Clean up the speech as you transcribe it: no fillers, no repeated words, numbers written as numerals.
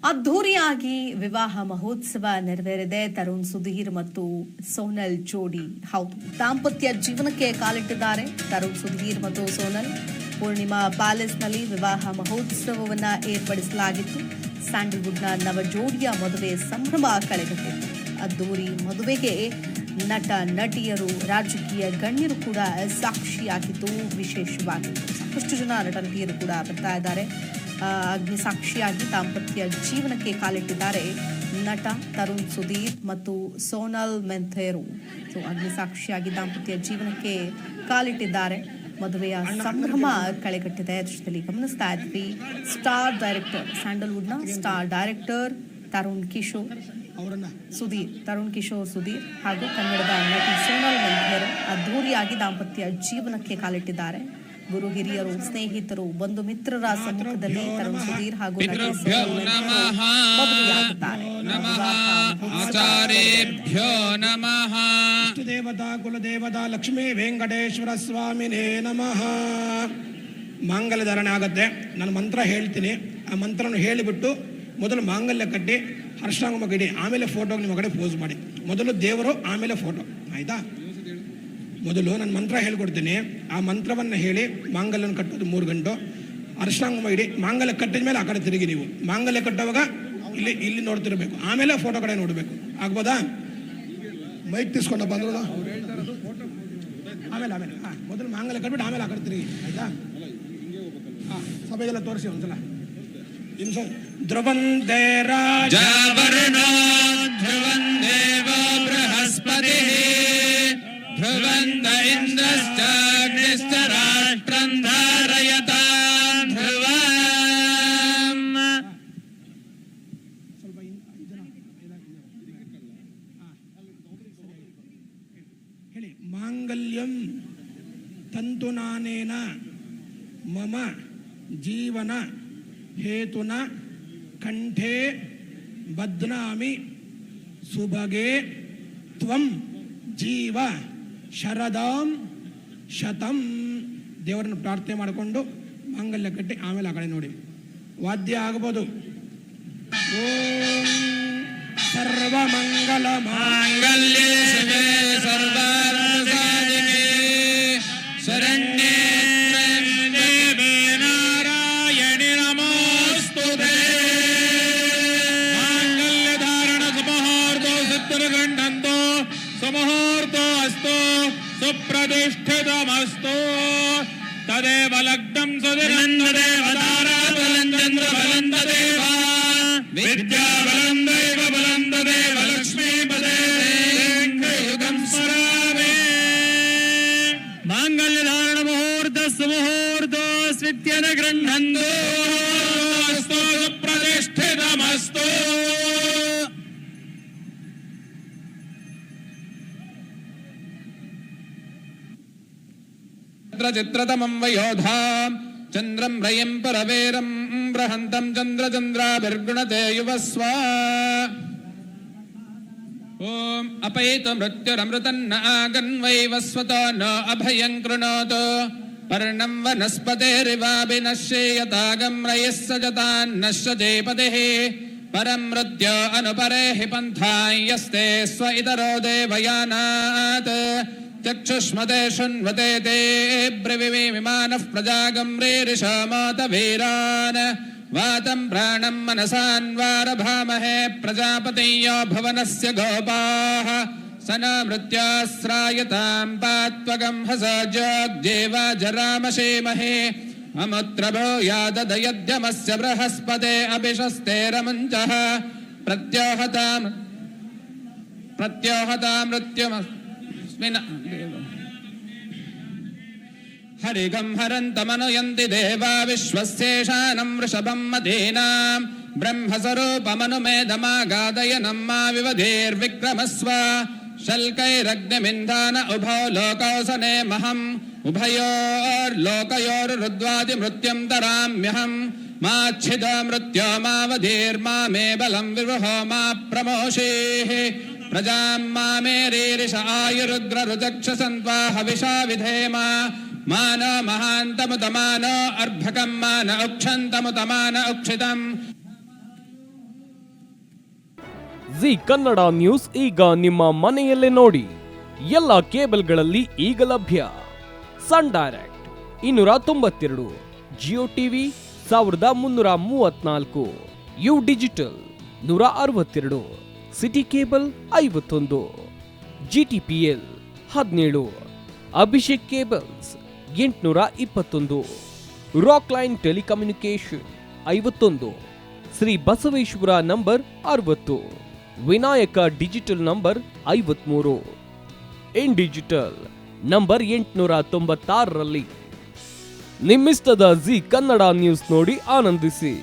ಅದ್ಧೂರಿಯಾಗಿ ವಿವಾಹ ಮಹೋತ್ಸವ ನೆರವೇರಿದೆ. ತರುಣ್ ಸುಧೀರ್ ಮತ್ತು ಸೋನಲ್ ಜೋಡಿ ಹೌದು ದಾಂಪತ್ಯ ಜೀವನಕ್ಕೆ ಕಾಲಿಟ್ಟಿದ್ದಾರೆ. ತರುಣ್ ಸುಧೀರ್ ಮತ್ತು ಸೋನಲ್ ಪೂರ್ಣಿಮಾ ಪ್ಯಾಲೇಸ್ನಲ್ಲಿ ವಿವಾಹ ಮಹೋತ್ಸವವನ್ನ ಏರ್ಪಡಿಸಲಾಗಿತ್ತು. ಸ್ಯಾಂಡಲ್ವುಡ್ನ ನವ ಜೋಡಿಯ ಮದುವೆ ಸಂಭ್ರಮ ಕಳೆಗಟ್ಟಿತ್ತು. ಅದ್ಧೂರಿ ಮದುವೆಗೆ ನಟ ನಟಿಯರು, ರಾಜಕೀಯ ಗಣ್ಯರು ಕೂಡ ಸಾಕ್ಷಿಯಾಗಿದ್ದು ವಿಶೇಷವಾಗಿತ್ತು. ಸಾಕಷ್ಟು ಜನ ನಟ ನಟಿಯರು ಕೂಡ ಬರ್ತಾ ಇದ್ದಾರೆ. ಅಗ್ನಿ ಸಾಕ್ಷಿಯಾಗಿ ದಾಂಪತ್ಯ ಜೀವನಕ್ಕೆ ಕಾಲಿಟ್ಟಿದ್ದಾರೆ ನಟ ತರುಣ್ ಸುಧೀರ್ ಮತ್ತು ಸೋನಲ್ ಮೆಂಥೇರು. ಅಗ್ನಿ ಸಾಕ್ಷಿಯಾಗಿ ದಾಂಪತ್ಯ ಜೀವನಕ್ಕೆ ಕಾಲಿಟ್ಟಿದ್ದಾರೆ. ಮದುವೆಯ ಸಂಭ್ರಮ ಕಳೆಗಟ್ಟಿದೆ. ದೃಶ್ಯದಲ್ಲಿ ಗಮನಿಸ್ತಾ ಇದ್ವಿ. ಸ್ಟಾರ್ ಡೈರೆಕ್ಟರ್, ಸ್ಯಾಂಡಲ್ವುಡ್ನ ಸ್ಟಾರ್ ಡೈರೆಕ್ಟರ್ ತರುಣ್ ಕಿಶೋರ್ ಸುಧೀರ್ ಹಾಗೂ ಕನ್ನಡದ ನಟಿ ಸೋನಲ್ ಮೆಂಥೇರು ಅದ್ಧೂರಿಯಾಗಿ ದಾಂಪತ್ಯ ಜೀವನಕ್ಕೆ ಕಾಲಿಟ್ಟಿದ್ದಾರೆ. ಗುರು ಹಿರಿಯರು, ಸ್ನೇಹಿತರು, ಬಂಧು ಮಿತ್ರರ ಸಮ್ಮುಖದಲ್ಲಿ ತರುಣ್ ಸುಧೀರ್ ಹಾಗೂ ದೇವತಾ ಕುಲದೇವತಾ ಲಕ್ಷ್ಮೀ ವೆಂಕಟೇಶ್ವರ ಸ್ವಾಮಿನೇ ನಮಃ. ಮಾಂಗಲ್ಯ ಧಾರಣೆ ಆಗತ್ತೆ. ನಾನು ಮಂತ್ರ ಹೇಳ್ತೀನಿ. ಆ ಮಂತ್ರವನ್ನು ಹೇಳಿಬಿಟ್ಟು ಮೊದಲು ಮಾಂಗಲ್ಯ ಕಟ್ಟಿ ಹರ್ಷಾಂಗಮ ಗಿಡಿ, ಆಮೇಲೆ ಫೋಟೋಗೆ ನಿಮ್ಮ ಕಡೆ ಪೋಸ್ ಮಾಡಿ. ಮೊದಲು ದೇವರು, ಆಮೇಲೆ ಫೋಟೋ. ಆಯ್ತಾ? ಮೊದಲು ನಾನು ಮಂತ್ರ ಹೇಳ್ಕೊಡ್ತೀನಿ. ಆ ಮಂತ್ರವನ್ನು ಹೇಳಿ ಮಾಂಗಲ್ಯನ ಕಟ್ಟೋದು 3 ಗಂಟು. ಅರ್ಶಾಂಗಮ ಇಡಿ. ಮಾಂಗಲ್ಯ ಕಟ್ಟಿದ ಮೇಲೆ ಆ ಕಡೆ ತಿರುಗಿ. ನೀವು ಮಾಂಗಲ್ಯ ಕಟ್ಟುವಾಗ ಇಲ್ಲಿ ನೋಡ್ತಿರ್ಬೇಕು, ಆಮೇಲೆ ಫೋಟೋ ಕಡೆ ನೋಡಬೇಕು. ಆಗ್ಬೋದಾ? ಮೈಕ್ ತಿಸ್ಕೊಂಡ ಬಂದ್ರು ಆಮೇಲೆ ಮೊದಲು ಮಾಂಗಲ್ಯ ಕಟ್ಬಿಟ್ಟು ಆಮೇಲೆ ಆ ಕಡೆ ತಿರುಗಿ. ಆಯ್ತಾ? ಸಭೆಗೆಲ್ಲ ತೋರಿಸಿ ಒಂದ್ಸಲ. ಧ್ರುವಂದೇ ರಾಜ ಬೃಹಸ್ಪತಿ ಧ್ರುವಂತ ಇಂದ್ರಶ್ಚಾಗ್ನಿಶ್ಚ ರಾಷ್ಟ್ರಂ ಧಾರಯತಾಂ ಧ್ರುವಂ. ಹೇಳಿ. ಮಾಂಗಲ್ಯಂ ತಂತುನಾನೇನ ಮಮ ಜೀವನ ಹೇತುನ ಕಂಠೆ ಬಧ್ನಾಮಿ ಸುಭಗೆ ತ್ವಂ ಜೀವ ಶರದಾಂ ಶತಂ. ದೇವರನ್ನು ಪ್ರಾರ್ಥನೆ ಮಾಡಿಕೊಂಡು ಮಾಂಗಲ್ಯ ಕಟ್ಟಿ ಆಮೇಲೆ ಆ ಕಡೆ ನೋಡಿ. ವಾದ್ಯ ಆಗಬಹುದು. ಓಂ ಸರ್ವಮಂಗಲ ಮಾಂಗಲ್ಯೇ ಶಿವೆ ಸರ್ವಾರ್ಥಸಾಧಿಕೆ ಶರಣ್ಯೇ ತ್ರ್ಯಂಬಕೆ ನಾರಾಯಣಿ ನಮೋಸ್ತುತೇ. ಮಾಂಗಲ್ಯ ಧಾರಣ ಸುಮುಹೂರ್ತೋ ಸಿದ್ಧರ್ಗಂಢಂತೋ ಸುಮುಹೂರ್ತೋ ಅಸ್ತು ಸುಪ್ರತಿಷ್ಠಿತಮಸ್ತು. ತದೇವ ಲಗ್ನಂ ಸುದಿನಂದೇವ ತಾರಾಬಲಂ ಚಂದ್ರಬಲಂ ತದೇವ ವಿದ್ಯಾಬಲಂ ದೈವ ಬಲಂ ತದೇವ ಲಕ್ಷ್ಮೀಪದೇ ಯುಗಂ ಸ್ಮರಾಮಿ. ಮಾಂಗಲ್ಯ ಧಾರಣ ಮುಹೂರ್ತ ಸುಮುಹೂರ್ತೋ ಸ್ವಿತ್ಯನ ಗೃಹಂತೋ ಅಸ್ತು ಸುಪ್ರತಿಷ್ಠಿತಮಸ್ತು. ಚಿತ್ರತಮಂ ವಯೋಧಾಂ ಚಂದ್ರಂ ರಯಂ ಪರವೇರಂ ಬೃಹಂತಂ ಚಂದ್ರಚಂದ್ರಾಭಿರ್ಗುಣತೆ ಯುವಸ್ವ. ಓಂ ಅಪೈತು ಮೃತ್ಯುರಮೃತನ್ನ ಆಗನ್ವೈವಸ್ವತೋ ನ ಅಭಯಂ ಕೃಣೋತು ಪರ್ಣಂ ವನಸ್ಪತಿರಿವಾಭಿನಶ್ಯೇಯತಾಗಂ ರಯಃ ಸಜತಾನ್ನಶ್ಯತೆ ಪತಿಃ ಪರಂ ಮೃತ್ಯೋ ಅನುಪರೇಹಿ ಪಂಥಾಯಸ್ತೆ ಸ್ವ ಇತರೋ ದೇವಯಾನಾತ್. ಚಕ್ಷುಷ್ಮತೆ ಶೃಣ್ವತೆ ತೇ ಬ್ರವಿಮಿಮಾನಃ ಪ್ರಜಾಗಂ ರೇರಿಷಾಮಾತ ವೀರಾನ್ ವಾತಂ ಪ್ರಾಣಂ ಮನಸಾನ್ವಾರಭಾಮಹೇ ಪ್ರಜಾಪತಿಯೋ ಭವನಸ್ಯ ಗೋಪಾಃ ಸನ ಮೃತ್ಯಾಸ್ರಾಯತಾಂ ಪಾತ್ವಗಂ ಹಸಜೋಗ್ಜೇವ ಜರಾಮಶೇಮಹೇ ಅಮುತ್ರಭೋ ಯಾದದಯದ್ಯಮಸ್ಯ ಬೃಹಸ್ಪತೆ ಅಭಿಷಸ್ತೇರಮುಂಚಃ ಪ್ರತ್ಯೋಹತಾಂ ಮೃತ್ಯುಮ ಹರಿಗಂ ಹರಂತಮನುಯಂತಿ ದೇವಾ ವಿಶ್ವಸ್ಯೇಷಾನಂ ವೃಷಭಂ ಮದೀನಾಂ ಬ್ರಹ್ಮಸ್ವರೂಪಮನುಮೇಧಮಾಗಾದಯನಂ ಮಾ ವಿವಧೀರ್ವಿಕ್ರಮಸ್ವ ಶಲ್ಕೈರಗ್ನಿಮಿಂಧಾನ ಉಭೋ ಲೋಕೌಸನೆ ಮಹಂ ಉಭಯೋರ್ಲೋಕಯೋರುರುದ್ವಾದಿ ಮೃತ್ಯುಂ ತರಾಮ್ಯಹಂ ಮಾಚ್ಛಿದ ಮೃತ್ಯೋ ಮಾವಧೀರ್ಮಾ ಬಲಂ ವಿವೃಹೋ ಮಾ ಪ್ರಮೋಷೇಃ ಪ್ರಜಾಂ ಮಾಮೇರೀರಿಷ ಆಯುರುಗ್ರ ರುಚಕ್ಷಸಂತ್ವಾ ಹವಿಷಾ ವಿಧೇಮ ಮಾನ ಮಹಾಂತಮುತಮಾನ ಅರ್ಭಕಂ ಮಾನ ಉಕ್ಷಂತಮುತಮಾನ ಉಕ್ಷಿತಂ ಜಿ ಕನ್ನಡ ನ್ಯೂಸ್ ಈಗ ನಿಮ್ಮ ಮನೆಯಲ್ಲೇ ನೋಡಿ. ಎಲ್ಲ ಕೇಬಲ್ಗಳಲ್ಲಿ ಈಗ ಲಭ್ಯ. Sun Direct 292, Jio TV 1334, U digital 162, city cable 51, GTPL 17, Abhishek cables 821, Rockline telecommunication 51, Shri Basaveshwara number 60, Vinayaka digital number 53, in digital number 896ರಲ್ಲಿ. ನಿಮ್ಮಿಷ್ಟದ ಜಿ ಕನ್ನಡ ನ್ಯೂಸ್ ನೋಡಿ ಆನಂದಿಸಿ.